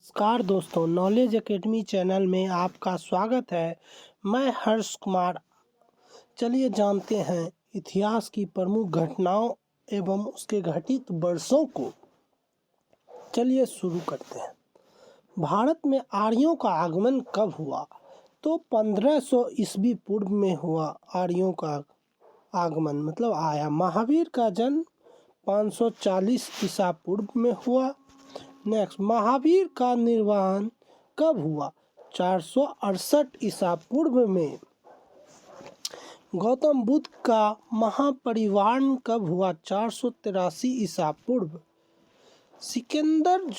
नमस्कार दोस्तों, knowledge academy channel में आपका स्वागत है। मैं हर्ष कुमार। चलिए जानते हैं इतिहास की प्रमुख घटनाओं एवं उसके घटित वर्षों को। चलिए शुरू करते हैं। भारत में आर्यों का आगमन कब हुआ? तो 1500 ईस्वी पूर्व में हुआ। आर्यों का आगमन मतलब आया। महावीर का जन्म 540 ईसा पूर्व में हुआ। नेक्स्ट, महावीर का निर्वाण कब हुआ? 468 ईसा पूर्व में। गौतम बुद्ध का महापरिनिर्वाण कब हुआ? 483 ईसा पूर्व। सिकंदर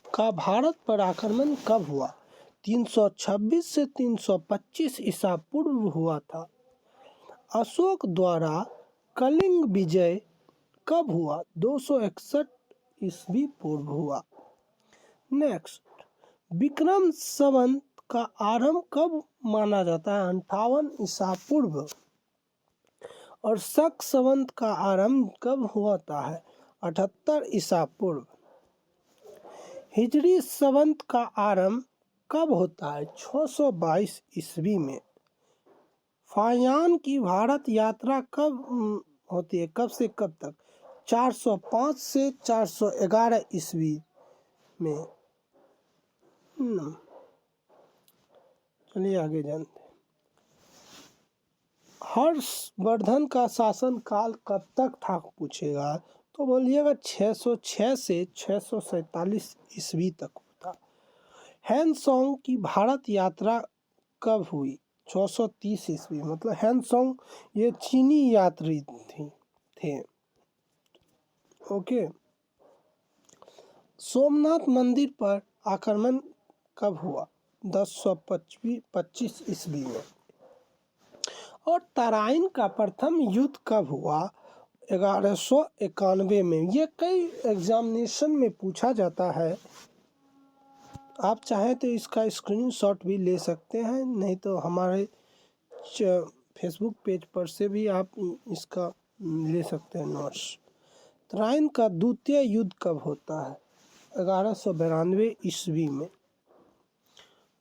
का भारत पर आक्रमण कब हुआ? 326 से 325 ईसा पूर्व हुआ था। अशोक द्वारा कलिंग विजय कब हुआ? 261 ईस्वी पूर्व हुआ। नेक्स्ट, विक्रम संवत का आरंभ कब माना जाता है? 58 ईसा पूर्व। और शक संवत का आरंभ कब होता है? 78 ईसा पूर्व। हिजरी संवत का आरंभ कब होता है? 622 ईस्वी में। फाहियान की भारत यात्रा कब होती है? कब से कब तक? 405 से 411 ईस्वी में। चलिए आगे जानते हैं। हर्षवर्धन का शासन काल कब तक था पूछेगा तो बोलिएगा 606 से 647 ईस्वी तक होता। हैनसोंग की भारत यात्रा कब हुई? 630 ईस्वी। मतलब हैनसोंग ये चीनी यात्री थे। ओके। सोमनाथ मंदिर पर आक्रमण कब हुआ? 1025 ईस्वी में। और तराइन का प्रथम युद्ध कब हुआ? 1191 में। ये कई एग्जामिनेशन में पूछा जाता है। आप चाहें तो इसका स्क्रीनशॉट भी ले सकते हैं, नहीं तो हमारे फेसबुक पेज पर से भी आप इसका ले सकते हैं नोट्स। तराइन का द्वितीय युद्ध कब होता है? 1192 ईस्वी में।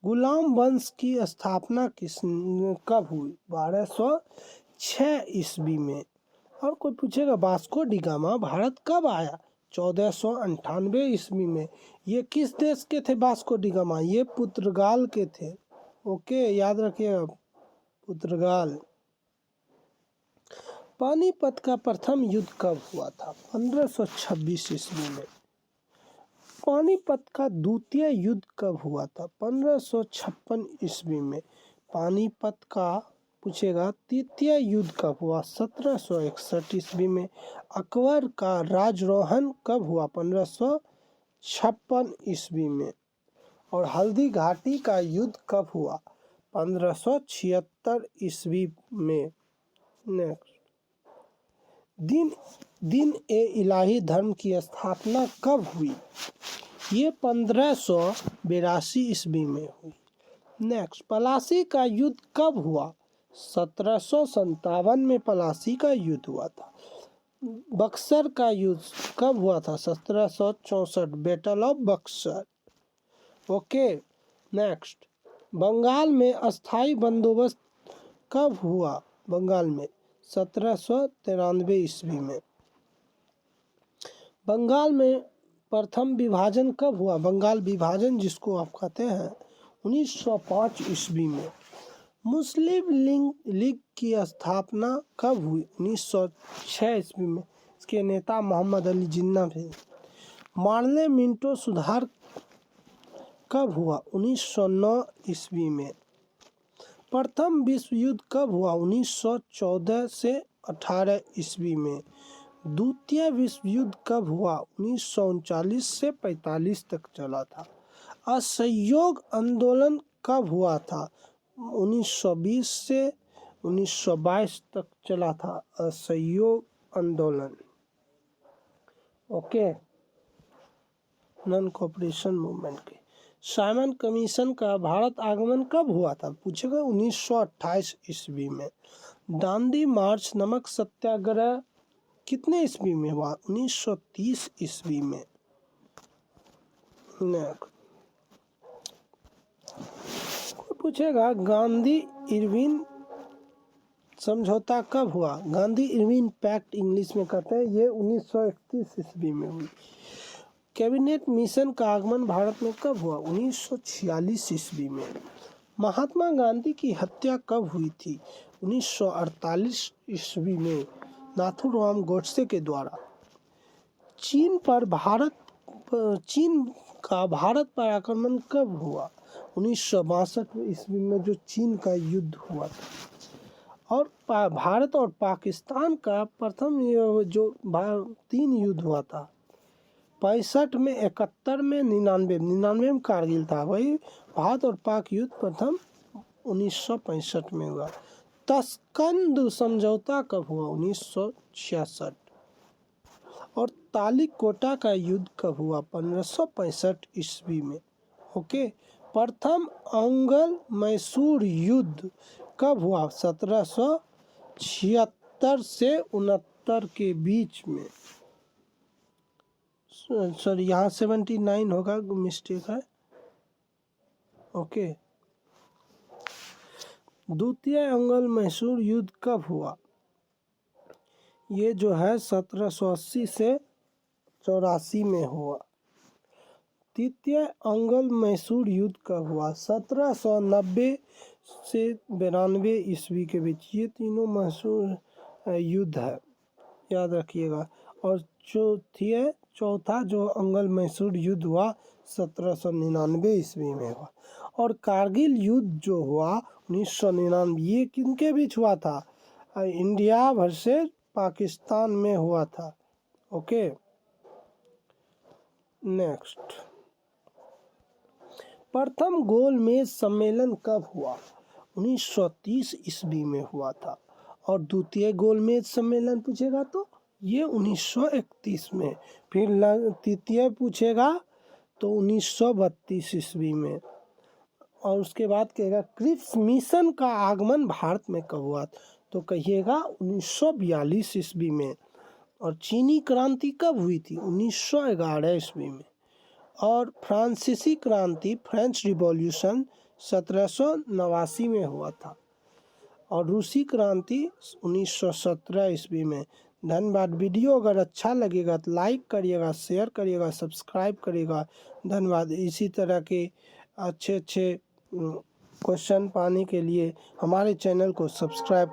गुलाम वंश की स्थापना कब हुई? 1206 ईस्वी में। और कोई पूछेगा वास्को डी गामा भारत कब आया? 1498 ईस्वी में। ये किस देश के थे वास्को डी गामा? ये पुर्तगाल के थे। ओके, याद रखिएगा, पुर्तगाल। पानीपत का प्रथम युद्ध कब हुआ था? 1526 ईस्वी में। पानीपत का द्वितीय युद्ध कब हुआ था? 1556 ईस्वी में। पानीपत का पूछेगा तृतीय युद्ध कब हुआ? 1761 ईस्वी में। अकबर का राजरोहन कब हुआ? 1556 ईस्वी में। और हल्दी घाटी का युद्ध कब हुआ? 1576 ईस्वी में। नेक्स्ट, दिन ए इलाही धर्म की स्थापना कब हुई? ये 1582 ईस्वी में हुई। नेक्स्ट, पलासी का युद्ध कब हुआ? 1757 में पलासी का युद्ध हुआ था। बक्सर का युद्ध कब हुआ था? 1764, battle of Buxar. Okay. Next, Bengal में अस्थाई बंदोबस्त कब हुआ? बंगाल में 1793 ईस्वी में। बंगाल में प्रथम विभाजन कब हुआ? बंगाल विभाजन जिसको आप कहते हैं 1905 ईस्वी में। मुस्लिम लीग की स्थापना कब हुई? 1906 ईस्वी में। इसके नेता मोहम्मद अली जिन्ना थे। मार्ले मिंटो सुधार कब हुआ? 1909 ईस्वी में। प्रथम विश्व युद्ध कब हुआ? 1914 से 18 ईस्वी में। द्वितीय विश्व युद्ध कब हुआ? 1939 से 45 तक चला था। असहयोग आंदोलन कब हुआ था? 1920 से 1922 तक चला था असहयोग आंदोलन। ओके। नॉन कोऑपरेशन मूवमेंट के। साइमन कमीशन का भारत आगमन कब हुआ था? पूछेगा 1928 ईस्वी में। दांडी मार्च नमक सत्याग्रह कितने ईस्वी में हुआ? 1930 ईस्वी में। पूछेगा गांधी इरविन समझौता कब हुआ। गांधी इरविन पैक्ट इंग्लिश में कहते हैं, ये 1931 ईस्वी में हुई। कैबिनेट मिशन का आगमन भारत में कब हुआ। 1946 ईस्वी में। महात्मा गांधी की हत्या कब हुई थी। 1948 ईस्वी में नाथूराम गोडसे के द्वारा। चीन का भारत पर आक्रमण कब हुआ। 1962 ईस्वी में जो चीन का युद्ध हुआ था। और भारत और पाकिस्तान का प्रथम जो 3 युद्ध हुआ था, 65 में, 71 में, 99 में कारगिल था। वही भारत और पाक युद्ध प्रथम 1965 में हुआ। तस्कंद समझौता कब हुआ। 1966। और तालिकोटा का युद्ध कब हुआ। 1565 ईस्वी में। ओके। प्रथम अंगल मैसूर युद्ध कब हुआ। 1776 से 69 के बीच में। सॉरी, यहाँ 79 होगा, मिस्टेक है। ओके। द्वितीय अंगल मैसूर युद्ध कब हुआ। ये जो है 1780 से 84 में हुआ। तृतीय अंगल मैसूर युद्ध कब हुआ। 1790 से 92 ईस्वी के बीच। ये तीनों मैसूर युद्ध है, याद रखिएगा। और चौथा जो अंगल मैसूर युद्ध हुआ 1799 ईस्वी में हुआ। और कारगिल युद्ध जो हुआ 1999, ये किनके बीच हुआ था। इंडिया वर्सेस पाकिस्तान में हुआ था। ओके। नेक्स्ट, प्रथम गोलमेज सम्मेलन कब हुआ। 1930 ईस्वी में हुआ था। और द्वितीय गोलमेज सम्मेलन पूछेगा तो ये 1931 में। फिर तृतीय पूछेगा तो 1932 ईस्वी में। और उसके बाद कहेगा क्रिप्स मिशन का आगमन भारत में कब हुआ, तो कहिएगा 1942 ईस्वी में। और चीनी क्रांति कब हुई थी। 1911 ईस्वी में। और फ्रांसीसी क्रांति, फ्रेंच रिवॉल्यूशन 1789 में हुआ था। और रूसी क्रांति 1917 ईस्वी में। धन्यवाद। वीडियो अगर अच्छा लगेगा तो लाइक करिएगा, शेयर करिएगा, सब्सक्राइब करिएगा। धन्यवाद। इसी तरह के अच्छे क्वेश्चन पाने के लिए हमारे चैनल को सब्सक्राइब कर